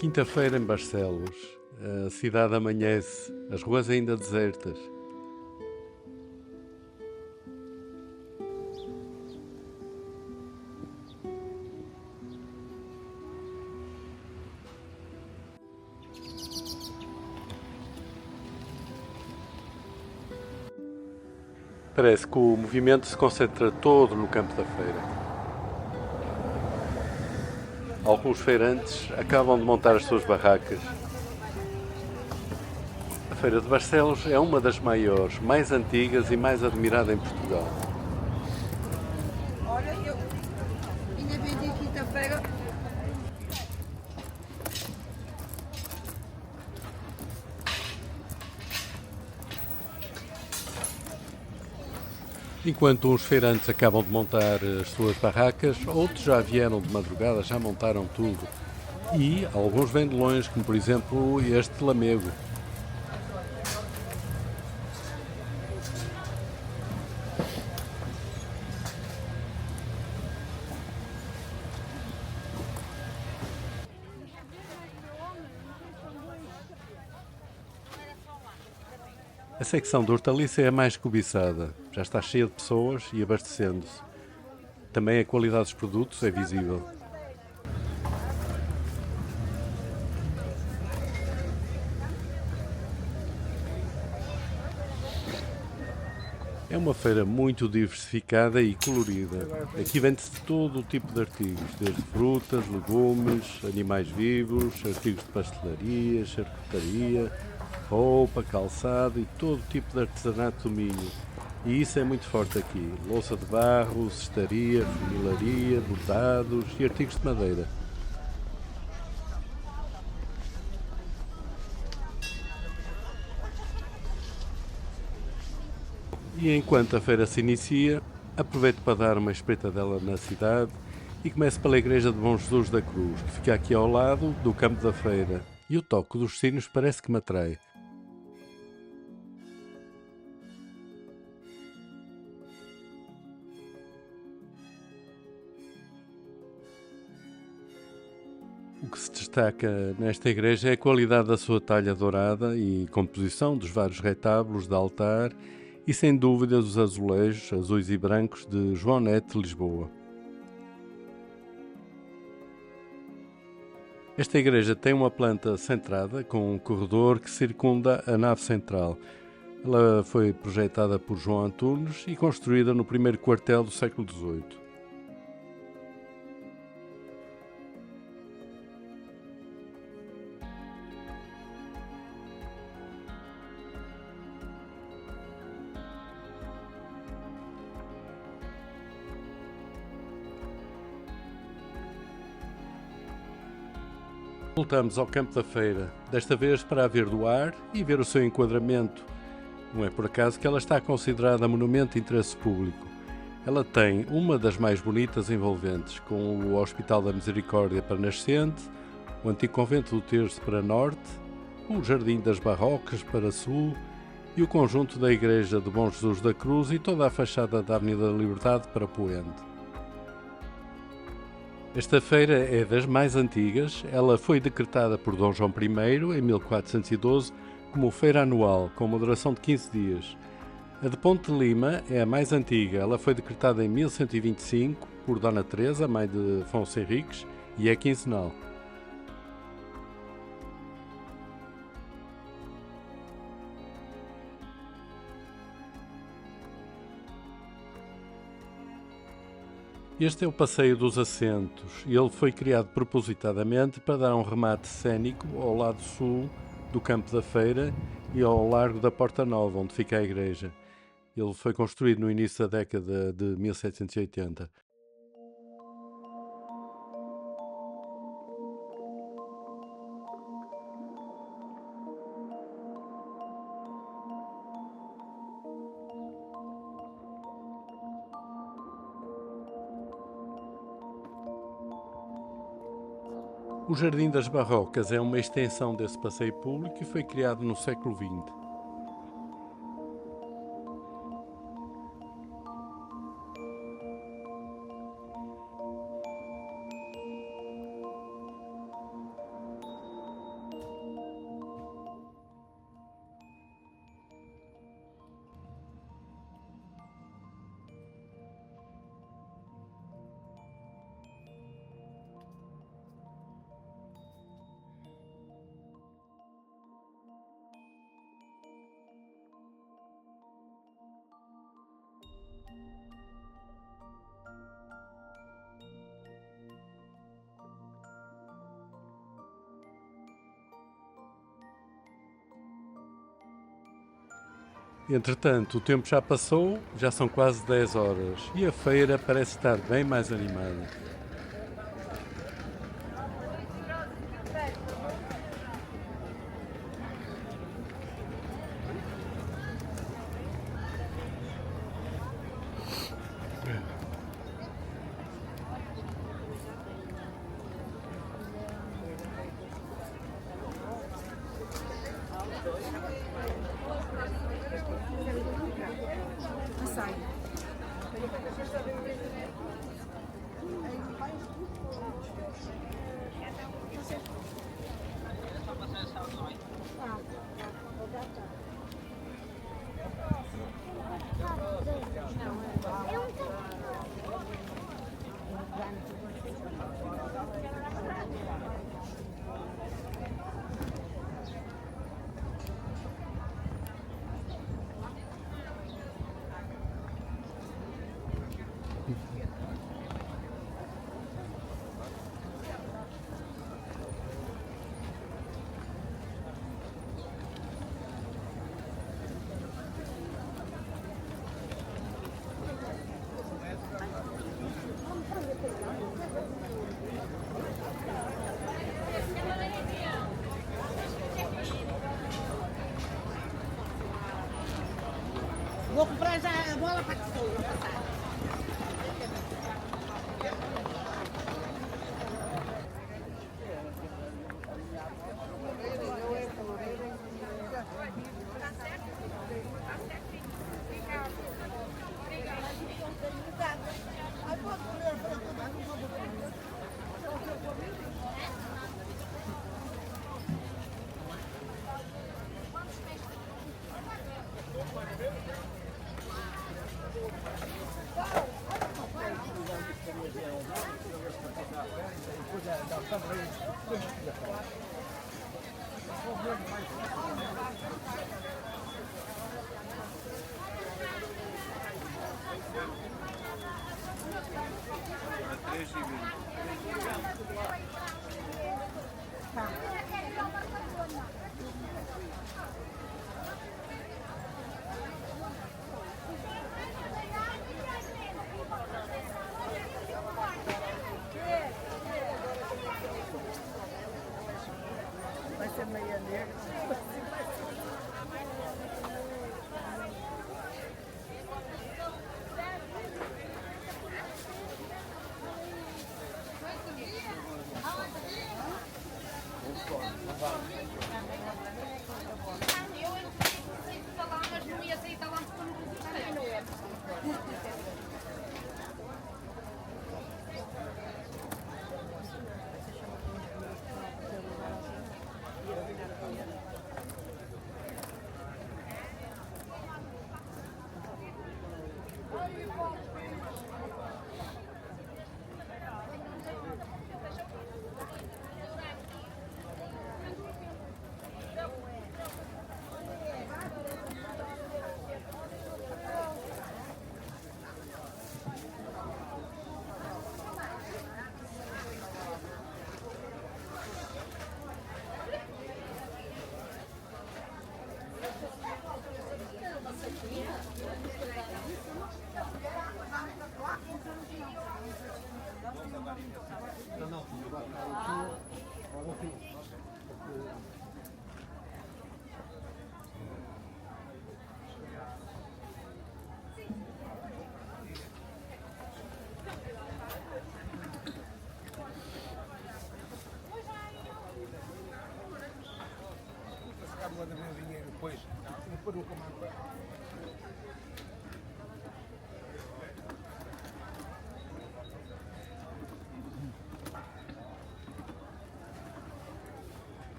Quinta-feira em Barcelos. A cidade amanhece, as ruas ainda desertas. Parece que o movimento se concentra todo no campo da feira. Alguns feirantes acabam de montar as suas barracas. A Feira de Barcelos é uma das maiores, mais antigas e mais admirada em Portugal. Olha, eu ainda vendi quinta-feira. Enquanto uns feirantes acabam de montar as suas barracas, outros já vieram de madrugada, já montaram tudo. E alguns vêm de longe, como por exemplo este lamego. A secção de hortaliça é a mais cobiçada. Já está cheia de pessoas e abastecendo-se. Também a qualidade dos produtos é visível. É uma feira muito diversificada e colorida. Aqui vende-se todo o tipo de artigos, desde frutas, legumes, animais vivos, artigos de pastelaria, charcutaria, roupa, calçado e todo tipo de artesanato do Minho. E isso é muito forte aqui. Louça de barro, cestaria, funilaria, bordados e artigos de madeira. E enquanto a feira se inicia, aproveito para dar uma espreitadela na cidade e começo pela Igreja de Bom Jesus da Cruz, que fica aqui ao lado do campo da feira. E o toque dos sinos parece que me atrai. O que se destaca nesta igreja é a qualidade da sua talha dourada e composição dos vários retábulos de altar e, sem dúvida, dos azulejos azuis e brancos de João Neto de Lisboa. Esta igreja tem uma planta centrada com um corredor que circunda a nave central. Ela foi projetada por João Antunes e construída no primeiro quartel do século XVIII. Voltamos ao campo da feira, desta vez para a ver do ar e ver o seu enquadramento. Não é por acaso que ela está considerada monumento de interesse público. Ela tem uma das mais bonitas envolventes, com o Hospital da Misericórdia para nascente, o antigo convento do Terço para norte, o Jardim das Barrocas para sul e o conjunto da Igreja de Bom Jesus da Cruz e toda a fachada da Avenida da Liberdade para poente. Esta feira é das mais antigas. Ela foi decretada por Dom João I em 1412 como feira anual, com uma duração de 15 dias. A de Ponte de Lima é a mais antiga. Ela foi decretada em 1125 por Dona Teresa, mãe de Afonso Henriques, e é quinzenal. Este é o Passeio dos Assentos e ele foi criado propositadamente para dar um remate cênico ao lado sul do campo da feira e ao largo da Porta Nova, onde fica a igreja. Ele foi construído no início da década de 1780. O Jardim das Barrocas é uma extensão desse passeio público e foi criado no século XX. Entretanto, o tempo já passou, já são quase 10 horas e a feira parece estar bem mais animada. Vou comprar já a bola para que sou. Vai ser meia negra. Depois não comando.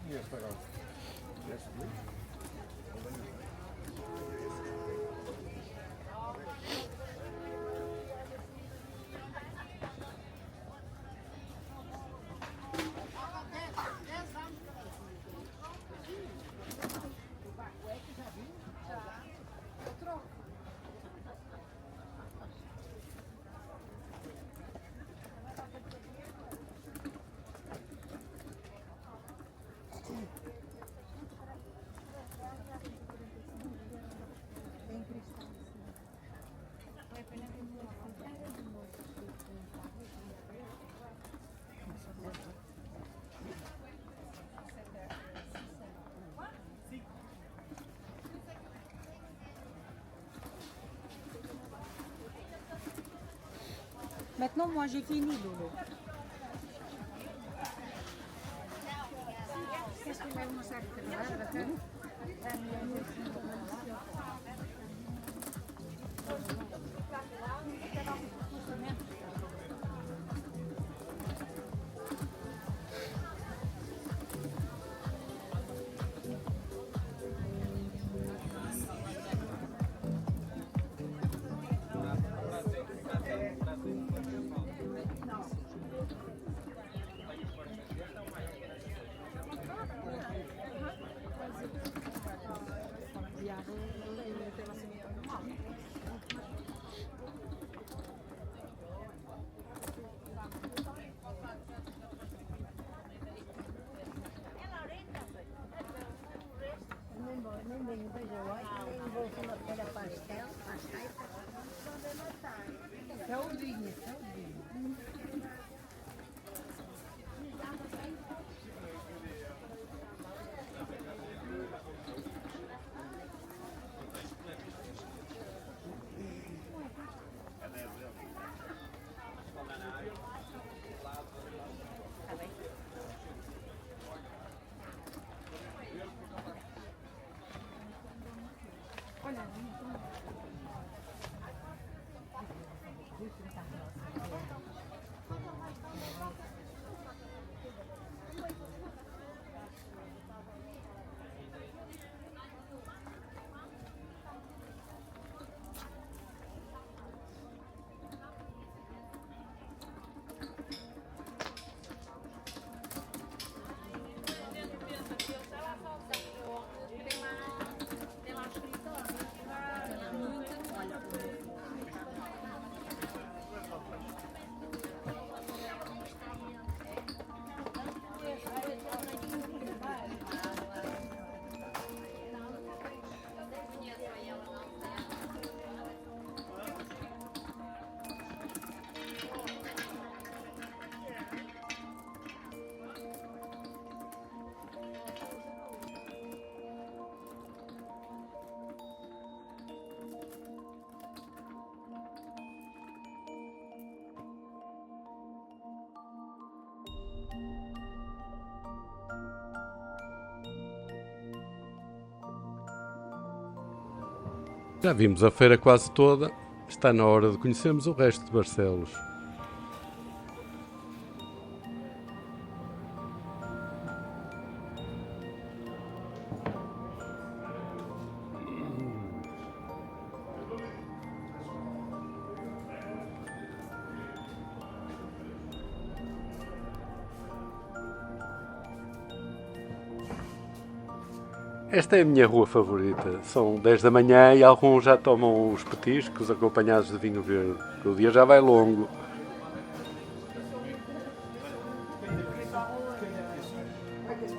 Yes, yes. Maintenant, moi, j'ai fini, Lolo. Qu'est-ce que tu veux mostrar? Nem bem beijou, nem vou para pastel, saudinha, saudinha. Já vimos a feira quase toda, está na hora de conhecermos o resto de Barcelos. Esta é a minha rua favorita. São 10 da manhã e alguns já tomam os petiscos acompanhados de vinho verde. O dia já vai longo.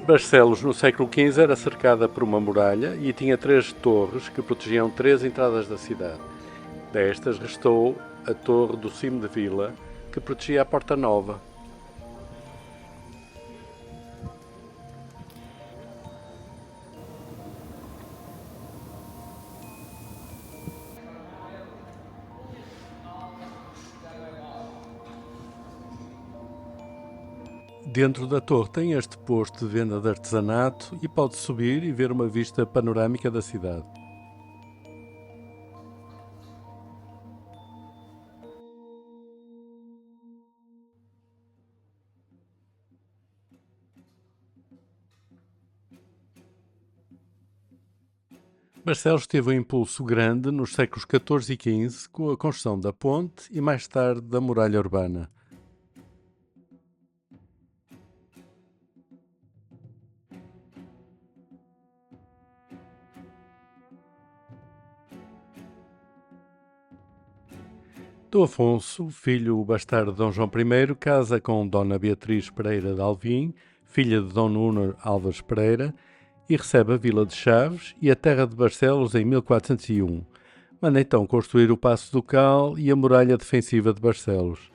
Barcelos, no século XV, era cercada por uma muralha e tinha 3 torres que protegiam 3 entradas da cidade. Destas restou a torre do cimo de Vila, que protegia a Porta Nova. Dentro da torre tem este posto de venda de artesanato e pode subir e ver uma vista panorâmica da cidade. Barcelos teve um impulso grande nos séculos XIV e XV com a construção da ponte e mais tarde da muralha urbana. Dom Afonso, filho bastardo de Dom João I, casa com Dona Beatriz Pereira de Alvim, filha de Dom Nuno Álvares Pereira, e recebe a vila de Chaves e a terra de Barcelos em 1401. Manda então construir o Paço Ducal e a muralha defensiva de Barcelos.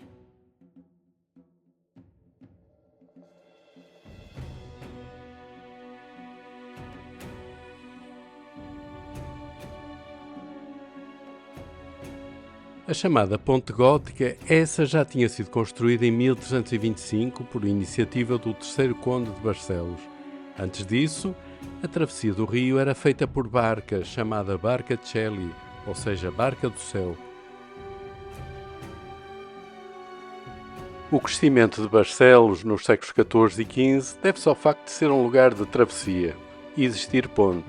A chamada Ponte Gótica, essa já tinha sido construída em 1325 por iniciativa do terceiro conde de Barcelos. Antes disso, a travessia do rio era feita por barca, chamada Barca de Celi, ou seja, Barca do Céu. O crescimento de Barcelos nos séculos XIV e XV deve-se ao facto de ser um lugar de travessia e existir ponte.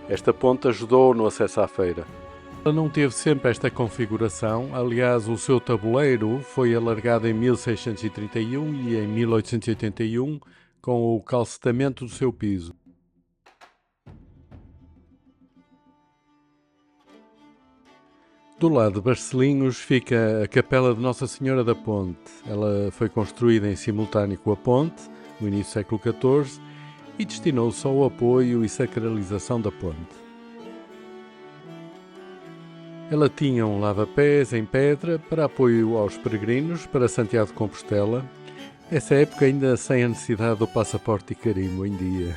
Esta ponte ajudou no acesso à feira. Ela não teve sempre esta configuração, aliás, o seu tabuleiro foi alargado em 1631 e em 1881 com o calcetamento do seu piso. Do lado de Barcelinhos fica a Capela de Nossa Senhora da Ponte. Ela foi construída em simultâneo com a ponte, no início do século XIV, e destinou-se ao apoio e sacralização da ponte. Ela tinha um lava-pés em pedra para apoio aos peregrinos para Santiago de Compostela. Essa época ainda sem a necessidade do passaporte e carimbo em dia.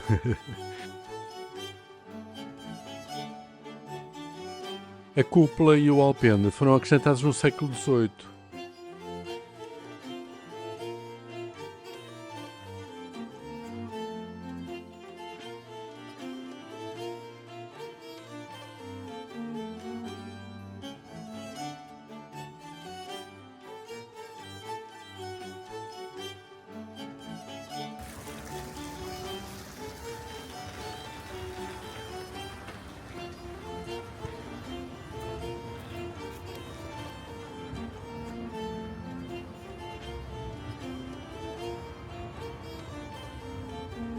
A cúpula e o alpendre foram acrescentados no século XVIII.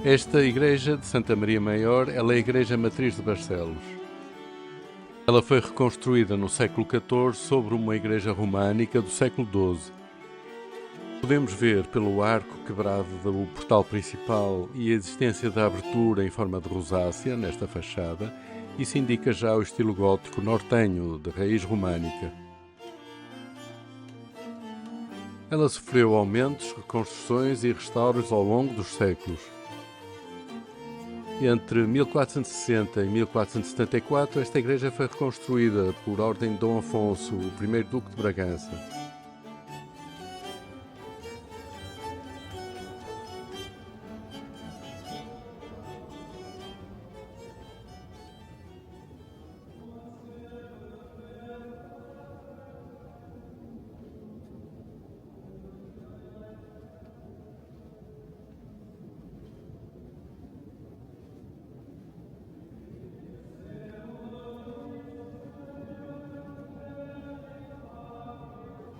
Esta igreja de Santa Maria Maior, ela é a igreja matriz de Barcelos. Ela foi reconstruída no século XIV sobre uma igreja românica do século XII. Podemos ver pelo arco quebrado do portal principal e a existência da abertura em forma de rosácea nesta fachada. Isso indica já o estilo gótico nortenho de raiz românica. Ela sofreu aumentos, reconstruções e restauros ao longo dos séculos. Entre 1460 e 1474, esta igreja foi reconstruída por ordem de Dom Afonso, o primeiro Duque de Bragança.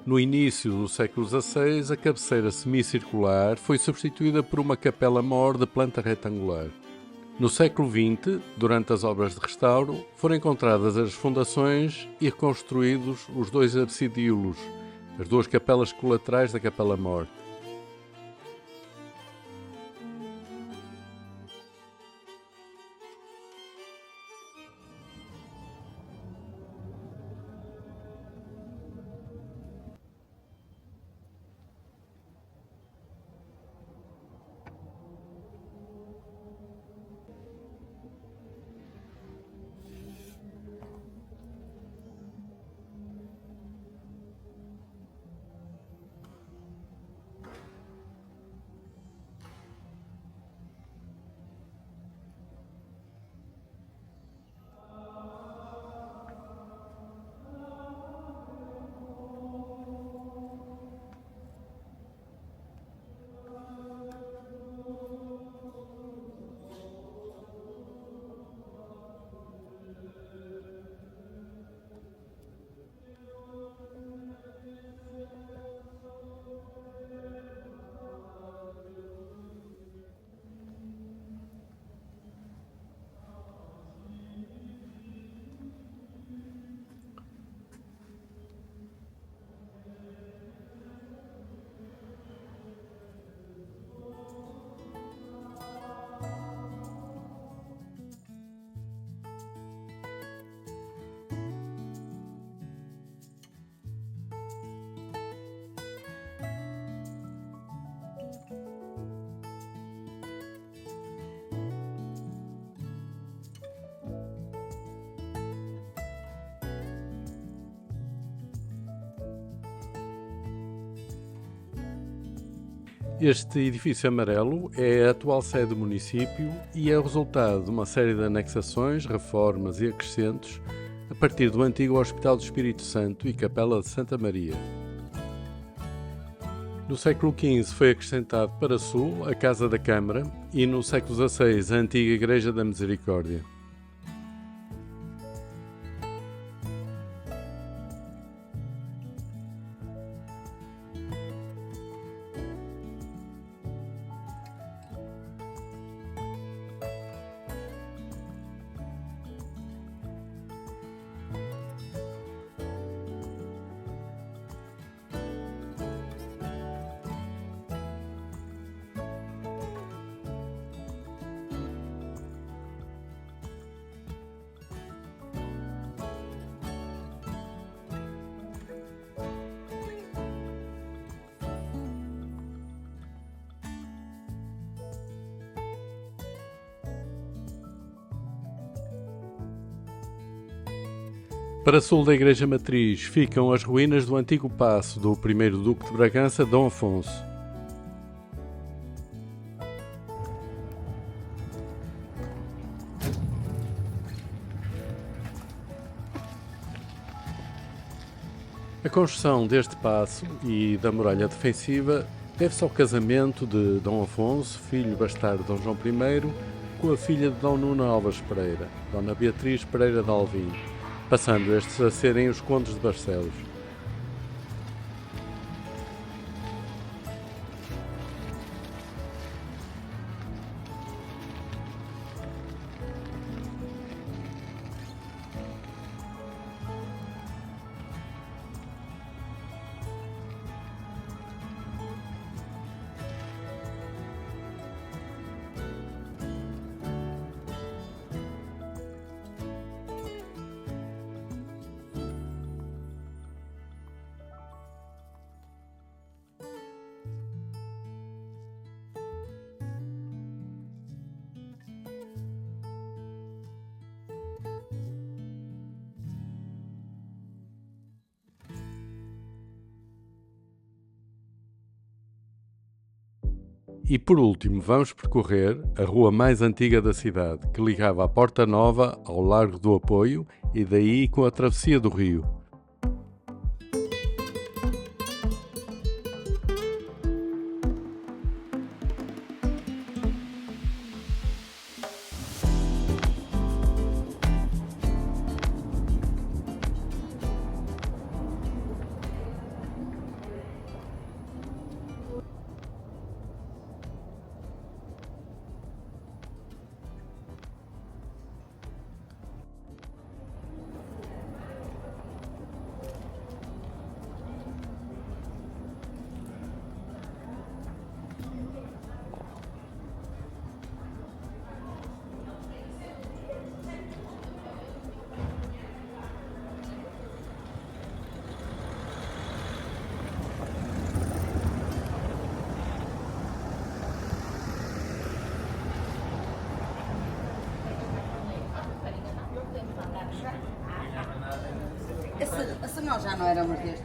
No início do século XVI, a cabeceira semicircular foi substituída por uma capela-mor de planta retangular. No século XX, durante as obras de restauro, foram encontradas as fundações e reconstruídos os dois absidíolos, as duas capelas colaterais da capela-mor. Este edifício amarelo é a atual sede do município e é o resultado de uma série de anexações, reformas e acrescentos a partir do antigo Hospital do Espírito Santo e Capela de Santa Maria. No século XV foi acrescentado para sul a Casa da Câmara e no século XVI a antiga Igreja da Misericórdia. Para sul da Igreja Matriz ficam as ruínas do antigo paço do primeiro Duque de Bragança, Dom Afonso. A construção deste paço e da muralha defensiva deve-se ao casamento de Dom Afonso, filho bastardo de Dom João I, com a filha de Dom Nuno Alves Pereira, Dona Beatriz Pereira de Alvim, passando estes a serem os condes de Barcelos. E por último vamos percorrer a rua mais antiga da cidade, que ligava a Porta Nova ao Largo do Apoio e daí com a travessia do rio. Esse nós já não éramos deste.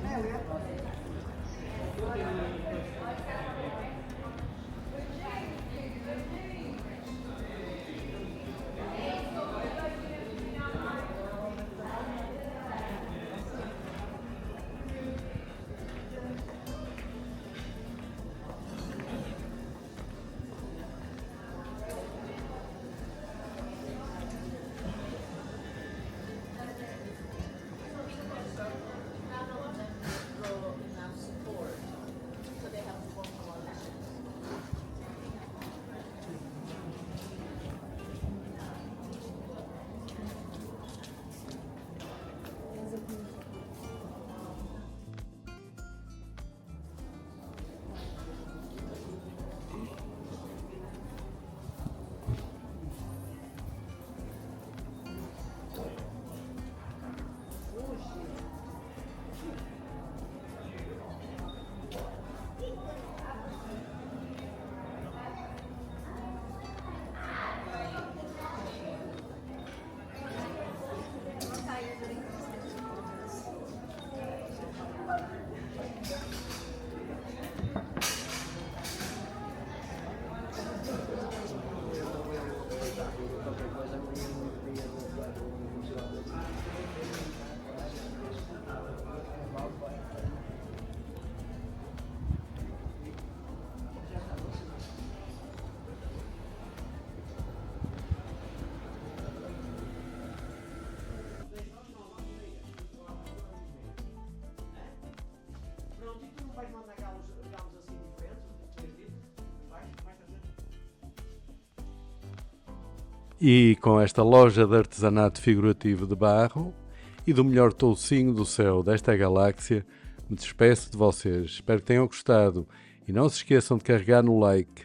E com esta loja de artesanato figurativo de barro e do melhor toucinho do céu desta galáxia, me despeço de vocês. Espero que tenham gostado e não se esqueçam de carregar no like